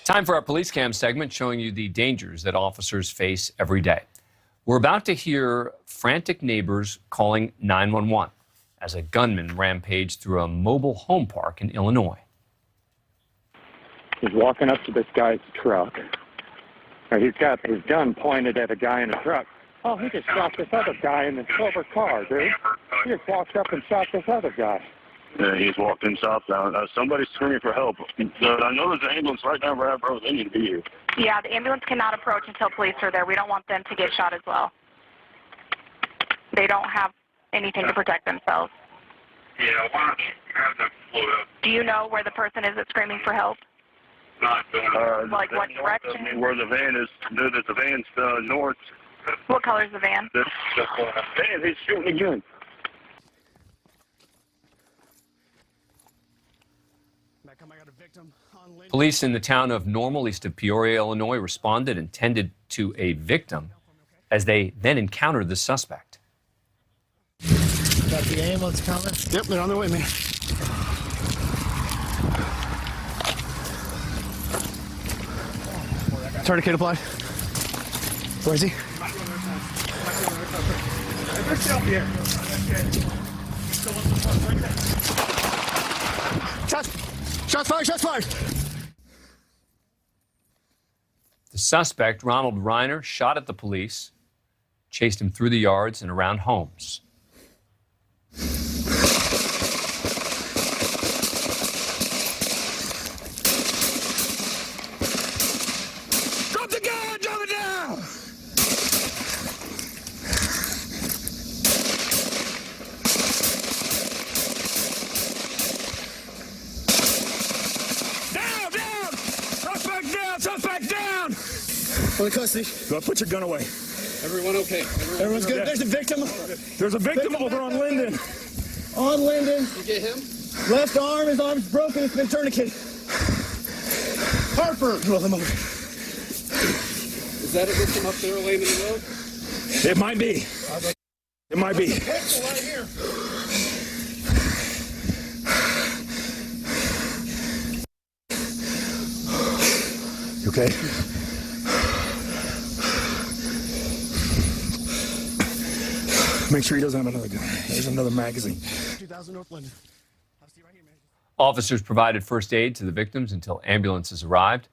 Time for our police cam segment showing you the dangers that officers face every day. We're about to hear frantic neighbors calling 911 as a gunman rampaged through a mobile home park in Illinois. He's walking up to this guy's truck. He's got his gun pointed at a guy in a truck. Oh, he just shot this other guy in the silver car, dude. He just walked up and shot this other guy. Yeah, he's walked in southbound. Somebody's screaming for help. I know there's an ambulance right now for Abrams. They need to be here. Yeah, the ambulance cannot approach until police are there. We don't want them to get shot as well. They don't have anything to protect themselves. Yeah, why don't you have them float up? Do you know where the person is that's screaming for help? Not like what direction? Where the van is. The van's north. What color is the van? Man, he's shooting again. Police in the town of Normal, east of Peoria, Illinois, responded and tended to a victim as they then encountered the suspect. Got the ambulance coming? Yep, they're on their way, man. Tourniquet applied. Where is he? Shots fired, shots fired. The suspect, Ronald Reiner, shot at the police, chased him through the yards and around homes. Drop the gun, drop it down. Suspect down! Full custody. Go, put your gun away. Everyone okay? Everyone's good. Okay. There's a victim. There's a victim over on Linden. On Linden. You get him? Left arm, his arm's broken. It's been tourniqueted. Harper. Roll him over. Is that a victim up there laying in the road? It might be. It might be. Right here. You okay? Make sure he doesn't have another gun. There's another magazine. 2000 North Linden. I'll see you right here, man. Officers provided first aid to the victims until ambulances arrived.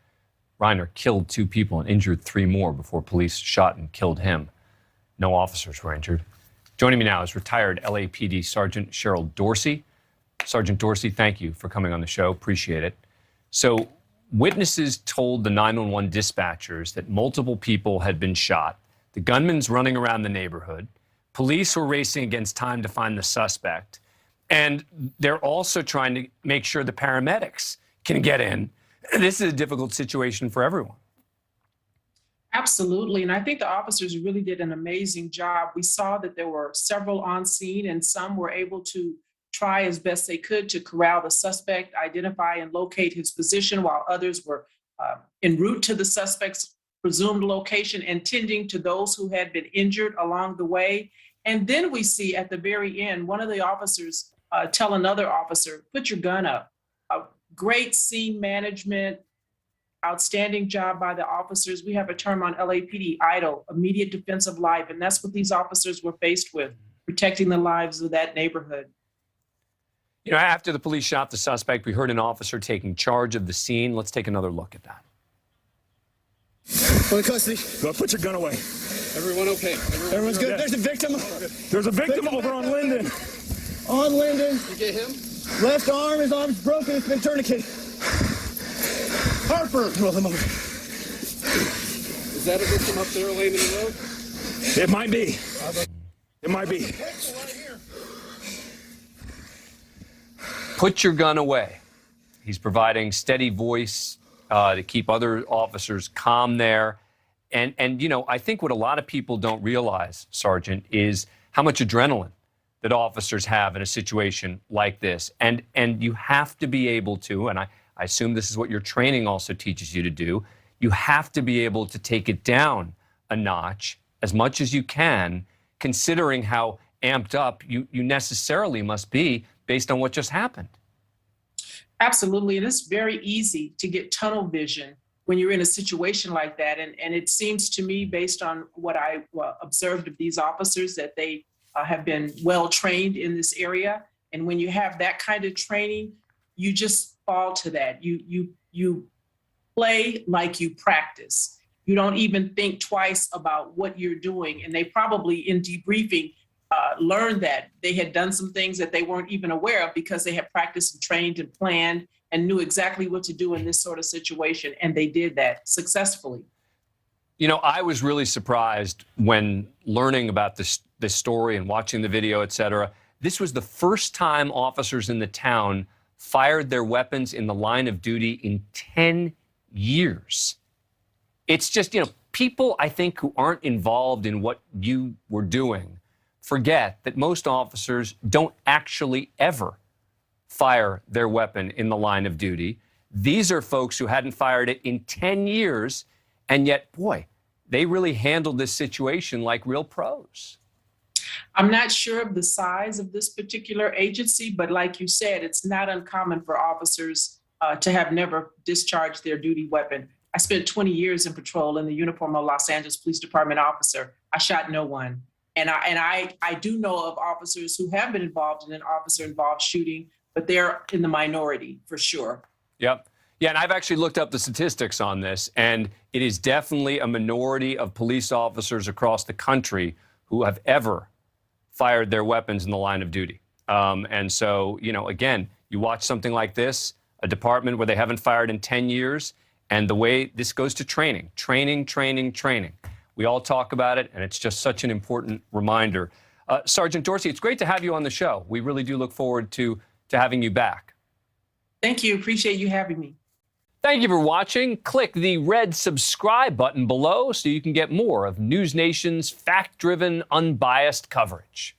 Reiner killed 2 people and injured 3 more before police shot and killed him. No officers were injured. Joining me now is retired LAPD Sergeant Cheryl Dorsey. Sergeant Dorsey, thank you for coming on the show. Appreciate it. So, witnesses told the 911 dispatchers that multiple people had been shot. The gunman's running around the neighborhood. Police were racing against time to find the suspect. And they're also trying to make sure the paramedics can get in. This is a difficult situation for everyone. Absolutely. And I think the officers really did an amazing job. We saw that there were several on scene and some were able to try as best they could to corral the suspect, identify and locate his position, while others were en route to the suspect's presumed location and tending to those who had been injured along the way. And then we see at the very end, one of the officers tell another officer, put your gun up. Great scene management, outstanding job by the officers. We have a term on LAPD, IDLE, immediate defense of life. And that's what these officers were faced with, protecting the lives of that neighborhood. You know, after the police shot the suspect, we heard an officer taking charge of the scene. Let's take another look at that. Full custody. Go, put your gun away. Everyone okay? Everyone's good. There's a victim. There's a victim over on Linden. On Linden. You get him? Left arm, his arm's broken. It's been tourniqueted. Harper. Roll him over. Is that a victim up there laying in the road? It might be. It might be. Put your gun away. He's providing steady voice to keep other officers calm there. And you know, I think what a lot of people don't realize, Sergeant, is how much adrenaline that officers have in a situation like this. And you have to be able to, and I assume this is what your training also teaches you to do, you have to be able to take it down a notch as much as you can, considering how amped up you necessarily must be based on what just happened. Absolutely. And it's very easy to get tunnel vision when you're in a situation like that. And it seems to me, based on what I observed of these officers, that they have been well trained in this area. And when you have that kind of training, you just fall to that. You play like you practice. You don't even think twice about what you're doing. And they probably, in debriefing, learned that they had done some things that they weren't even aware of because they had practiced and trained and planned and knew exactly what to do in this sort of situation. And they did that successfully. You know, I was really surprised when learning about this story and watching the video, et cetera. This was the first time officers in the town fired their weapons in the line of duty in 10 years. It's just, people, I think, who aren't involved in what you were doing forget that most officers don't actually ever fire their weapon in the line of duty. These are folks who hadn't fired it in 10 years, and yet, boy, they really handled this situation like real pros. I'm not sure of the size of this particular agency, but like you said, it's not uncommon for officers to have never discharged their duty weapon. I spent 20 years in patrol in the uniform of Los Angeles Police Department officer. I shot no one. And I do know of officers who have been involved in an officer-involved shooting, but they're in the minority for sure. Yep. Yeah, and I've actually looked up the statistics on this, and it is definitely a minority of police officers across the country who have ever fired their weapons in the line of duty. And so, again, you watch something like this, a department where they haven't fired in 10 years, and the way this goes to training. We all talk about it, and it's just such an important reminder. Sergeant Dorsey, it's great to have you on the show. We really do look forward to having you back. Thank you. Appreciate you having me. Thank you for watching. Click the red subscribe button below so you can get more of NewsNation's fact-driven, unbiased coverage.